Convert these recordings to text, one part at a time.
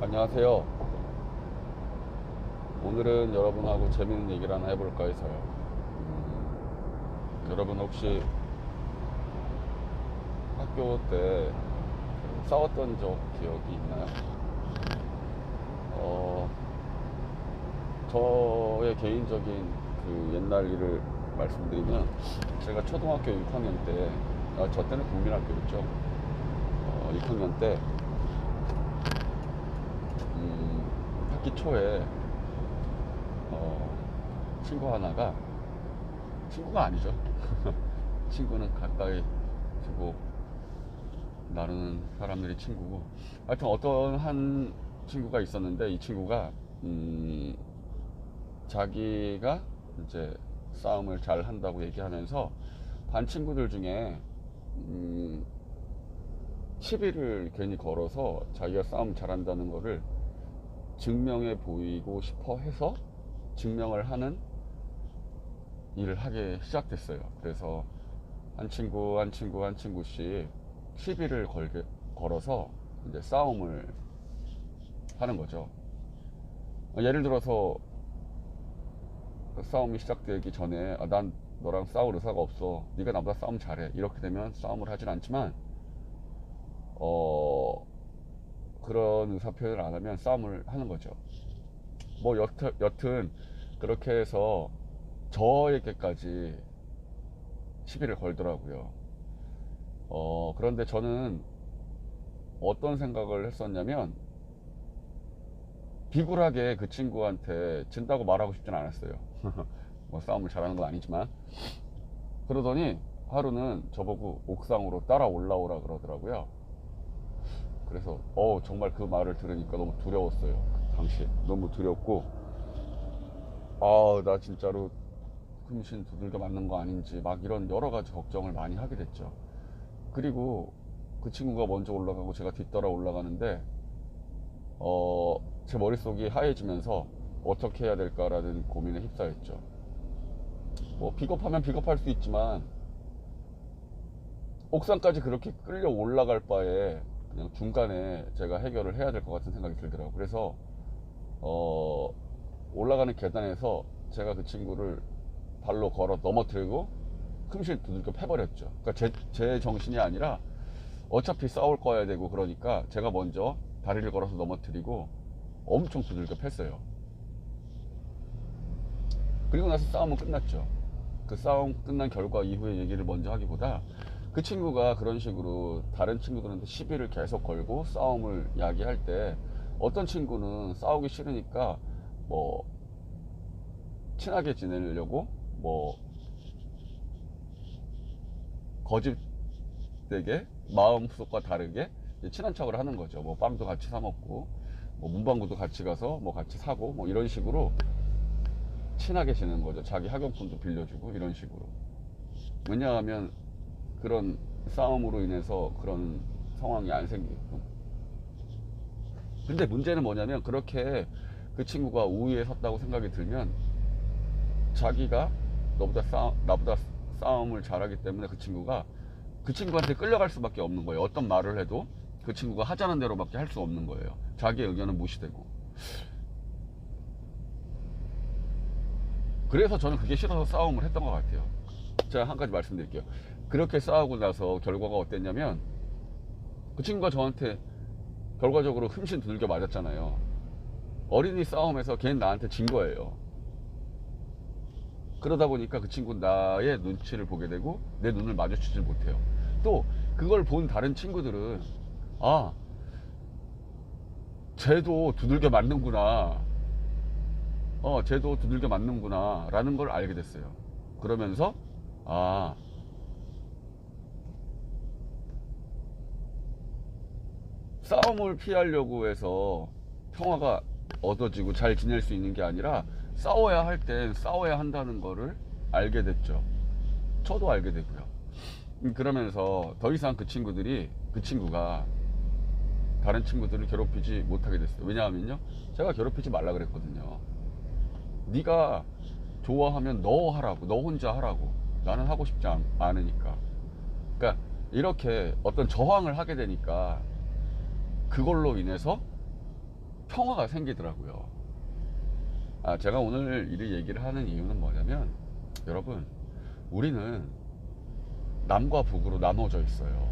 안녕하세요. 오늘은 여러분하고 재밌는 얘기를 하나 해볼까 해서요. 여러분 혹시 학교 때 싸웠던 적 기억이 있나요? 어, 저의 개인적인 그 옛날 일을 말씀드리면, 제가 초등학교 6학년 때, 저 때는 국민학교였죠. 6학년 때 학기 초에 친구 하나가, 친구가 아니죠. 친구는 가까이 두고 나누는 사람들이 친구고, 하여튼 어떤 한 친구가 있었는데, 이 친구가 자기가 이제 싸움을 잘 한다고 얘기하면서 반 친구들 중에 시비를 괜히 걸어서 자기가 싸움 잘한다는 거를 증명해 보이고 싶어 해서 증명을 하는 일을 하기 시작됐어요. 그래서 한 친구 한 친구 한 친구씩 시비를 걸어서 이제 싸움을 하는 거죠. 예를 들어서 싸움이 시작되기 전에, 난 너랑 싸울 의사가 없어, 네가 나보다 싸움 잘해, 이렇게 되면 싸움을 하진 않지만, 그런 의사 표현을 안 하면 싸움을 하는 거죠. 뭐 여튼 그렇게 해서 저에게까지 시비를 걸더라고요. 그런데 저는 어떤 생각을 했었냐면, 비굴하게 그 친구한테 진다고 말하고 싶진 않았어요. 뭐 싸움을 잘하는 건 아니지만. 그러더니 하루는 저보고 옥상으로 따라 올라오라 그러더라고요. 그래서 정말 그 말을 들으니까 너무 두려웠어요. 그 당시에 너무 두렵고, 나 진짜로 금신 두들겨 맞는 거 아닌지 막 이런 여러 가지 걱정을 많이 하게 됐죠. 그리고 그 친구가 먼저 올라가고 제가 뒤따라 올라가는데, 제 머릿속이 하얘지면서 어떻게 해야 될까라는 고민에 휩싸였죠. 뭐 비겁하면 비겁할 수 있지만, 옥상까지 그렇게 끌려 올라갈 바에 그냥 중간에 제가 해결을 해야 될 것 같은 생각이 들더라고요. 그래서 올라가는 계단에서 제가 그 친구를 발로 걸어 넘어뜨리고 흠실 두들겨 패버렸죠. 그러니까 제 정신이 아니라, 어차피 싸울 거야 되고 그러니까 제가 먼저 다리를 걸어서 넘어뜨리고 엄청 두들겨 팼어요. 그리고 나서 싸움은 끝났죠. 그 싸움 끝난 결과 이후의 얘기를 먼저 하기보다, 그 친구가 그런 식으로 다른 친구들한테 시비를 계속 걸고 싸움을 야기할 때, 어떤 친구는 싸우기 싫으니까 뭐 친하게 지내려고 뭐 거짓되게 마음속과 다르게 친한 척을 하는 거죠. 뭐 빵도 같이 사 먹고, 뭐 문방구도 같이 가서 뭐 같이 사고, 뭐 이런 식으로 친하게 지내는 거죠. 자기 학용품도 빌려주고 이런 식으로. 왜냐하면 그런 싸움으로 인해서 그런 상황이 안 생기게끔. 근데 문제는 뭐냐면, 그렇게 그 친구가 우위에 섰다고 생각이 들면, 자기가 나보다 싸움을 잘하기 때문에 그 친구한테 끌려갈 수밖에 없는 거예요. 어떤 말을 해도 그 친구가 하자는 대로밖에 할 수 없는 거예요. 자기의 의견은 무시되고. 그래서 저는 그게 싫어서 싸움을 했던 것 같아요. 제가 한 가지 말씀드릴게요. 그렇게 싸우고 나서 결과가 어땠냐면, 그 친구가 저한테 결과적으로 흠씬 두들겨 맞았잖아요. 어린이 싸움에서 걔는 나한테 진 거예요. 그러다 보니까 그 친구는 나의 눈치를 보게 되고 내 눈을 마주치질 못해요. 또 그걸 본 다른 친구들은, 아, 쟤도 두들겨 맞는구나, 쟤도 두들겨 맞는구나 라는 걸 알게 됐어요. 그러면서, 아, 싸움을 피하려고 해서 평화가 얻어지고 잘 지낼 수 있는 게 아니라, 싸워야 할 땐 싸워야 한다는 거를 알게 됐죠. 저도 알게 되고요. 그러면서 더 이상 그 친구가 다른 친구들을 괴롭히지 못하게 됐어요. 왜냐하면요, 제가 괴롭히지 말라 그랬거든요. 네가 좋아하면 너 하라고, 너 혼자 하라고. 나는 하고 싶지 않으니까. 그러니까 이렇게 어떤 저항을 하게 되니까, 그걸로 인해서 평화가 생기더라고요. 제가 오늘 이 얘기를 하는 이유는 뭐냐면, 여러분, 우리는 남과 북으로 나눠져 있어요.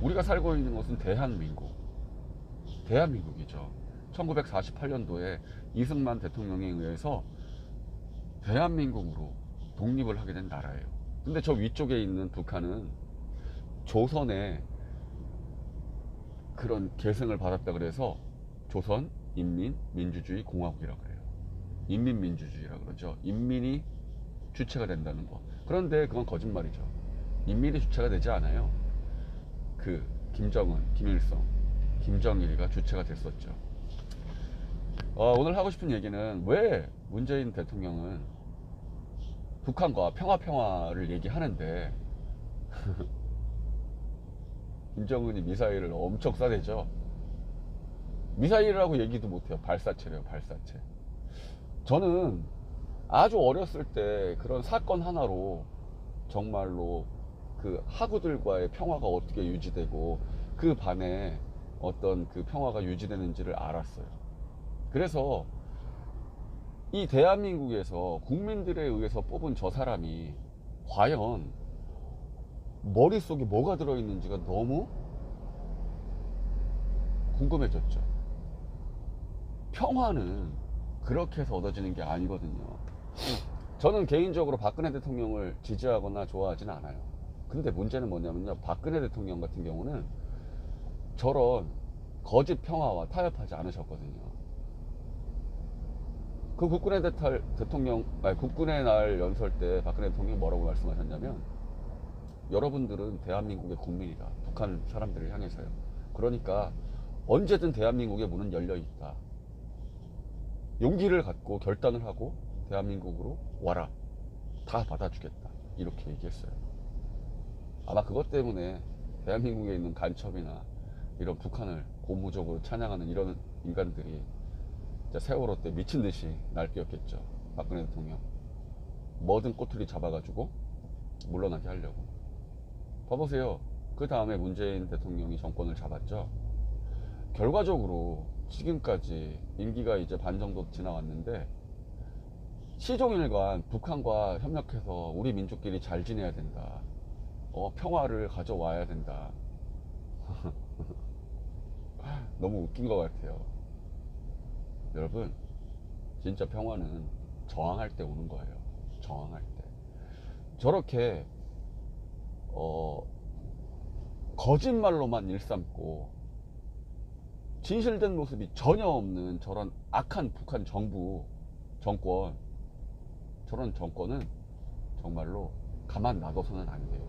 우리가 살고 있는 곳은 대한민국이죠. 1948년도에 이승만 대통령에 의해서 대한민국으로 독립을 하게 된 나라예요. 근데 저 위쪽에 있는 북한은 조선의 그런 계승을 받았다 그래서 조선 인민민주주의 공화국이라고 그래요. 인민민주주의라고 그러죠. 인민이 주체가 된다는 거. 그런데 그건 거짓말이죠. 인민이 주체가 되지 않아요. 그 김정은, 김일성, 김정일이가 주체가 됐었죠. 오늘 하고 싶은 얘기는, 왜 문재인 대통령은 북한과 평화를 얘기하는데 김정은이 미사일을 엄청 쏴대죠. 미사일이라고 얘기도 못해요. 발사체래요, 발사체. 저는 아주 어렸을 때 그런 사건 하나로 정말로 그 하구들과의 평화가 어떻게 유지되고 그 반에 어떤 그 평화가 유지되는지를 알았어요. 그래서 이 대한민국에서 국민들에 의해서 뽑은 저 사람이 과연 머릿속에 뭐가 들어있는지가 너무 궁금해졌죠. 평화는 그렇게 해서 얻어지는 게 아니거든요. 저는 개인적으로 박근혜 대통령을 지지하거나 좋아하진 않아요. 근데 문제는 뭐냐면요, 박근혜 대통령 같은 경우는 저런 거짓 평화와 타협하지 않으셨거든요. 그 국군의 날 연설 때 박근혜 대통령이 뭐라고 말씀하셨냐면, 여러분들은 대한민국의 국민이다. 북한 사람들을 향해서요. 그러니까 언제든 대한민국의 문은 열려 있다. 용기를 갖고 결단을 하고 대한민국으로 와라. 다 받아주겠다. 이렇게 얘기했어요. 아마 그것 때문에 대한민국에 있는 간첩이나 이런 북한을 고무적으로 찬양하는 이런 인간들이 진짜 세월호 때 미친 듯이 날뛰었겠죠. 박근혜 대통령 뭐든 꼬투리 잡아가지고 물러나게 하려고. 봐보세요. 그 다음에 문재인 대통령이 정권을 잡았죠. 결과적으로 지금까지 임기가 이제 반 정도 지나왔는데, 시종일관 북한과 협력해서 우리 민족끼리 잘 지내야 된다. 평화를 가져와야 된다. 너무 웃긴 것 같아요. 여러분, 진짜 평화는 저항할 때 오는 거예요. 저항할 때. 저렇게 거짓말로만 일삼고 진실된 모습이 전혀 없는 저런 악한 북한 정권, 저런 정권은 정말로 가만 놔둬서는 안 돼요.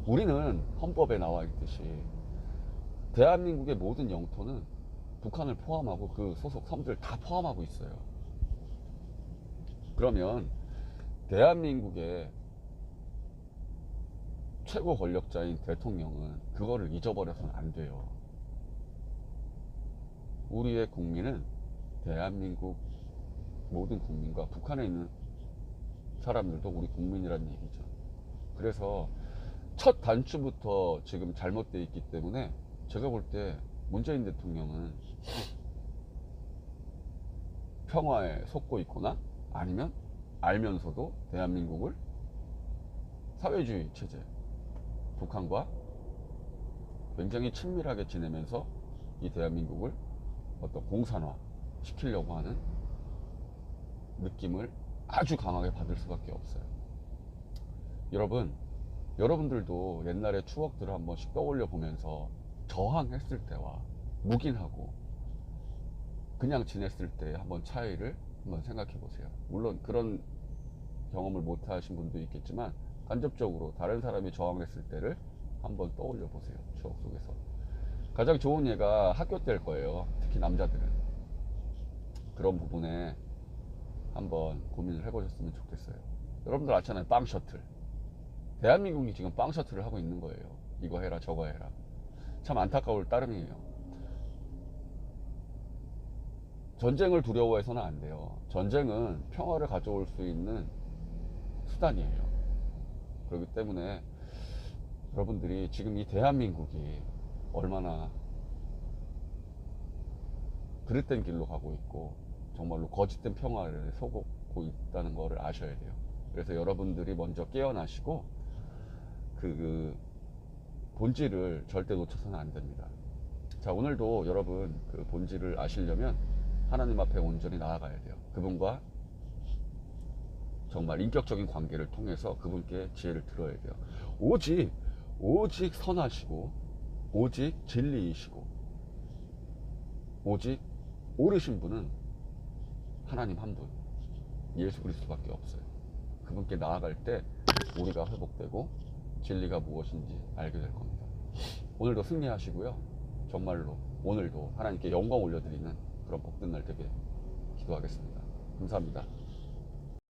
우리는 헌법에 나와 있듯이 대한민국의 모든 영토는 북한을 포함하고 그 소속 섬들 다 포함하고 있어요. 그러면 대한민국의 최고 권력자인 대통령은 그거를 잊어버려서는 안 돼요. 우리의 국민은 대한민국 모든 국민과 북한에 있는 사람들도 우리 국민이라는 얘기죠. 그래서 첫 단추부터 지금 잘못되어 있기 때문에 제가 볼 때 문재인 대통령은 평화에 속고 있거나, 아니면 알면서도 대한민국을 사회주의 체제, 북한과 굉장히 친밀하게 지내면서 이 대한민국을 어떤 공산화 시키려고 하는 느낌을 아주 강하게 받을 수밖에 없어요. 여러분들도 옛날의 추억들을 한 번씩 떠올려 보면서 저항했을 때와 묵인하고 그냥 지냈을 때 한번 차이를 한번 생각해 보세요. 물론 그런 경험을 못 하신 분도 있겠지만, 간접적으로 다른 사람이 저항했을 때를 한번 떠올려 보세요. 추억 속에서. 가장 좋은 예가 학교 때일 거예요. 특히 남자들은. 그런 부분에 한번 고민을 해보셨으면 좋겠어요. 여러분들 아시잖아요. 빵 셔틀. 대한민국이 지금 빵 셔틀을 하고 있는 거예요. 이거 해라 저거 해라. 참 안타까울 따름이에요. 전쟁을 두려워해서는 안 돼요. 전쟁은 평화를 가져올 수 있는 수단이에요. 그렇기 때문에 여러분들이 지금 이 대한민국이 얼마나 그릇된 길로 가고 있고 정말로 거짓된 평화를 속고 있다는 거를 아셔야 돼요. 그래서 여러분들이 먼저 깨어나시고 그 본질을 절대 놓쳐서는 안 됩니다. 자, 오늘도 여러분 그 본질을 아시려면 하나님 앞에 온전히 나아가야 돼요. 그분과 정말 인격적인 관계를 통해서 그분께 지혜를 들어야 돼요. 오직 선하시고 오직 진리이시고 오직 옳으신 분은 하나님 한 분, 예수 그리스도밖에 없어요. 그분께 나아갈 때 우리가 회복되고 진리가 무엇인지 알게 될 겁니다. 오늘도 승리하시고요. 정말로 오늘도 하나님께 영광 올려드리는 그런 복된 날 되게 기도하겠습니다. 감사합니다.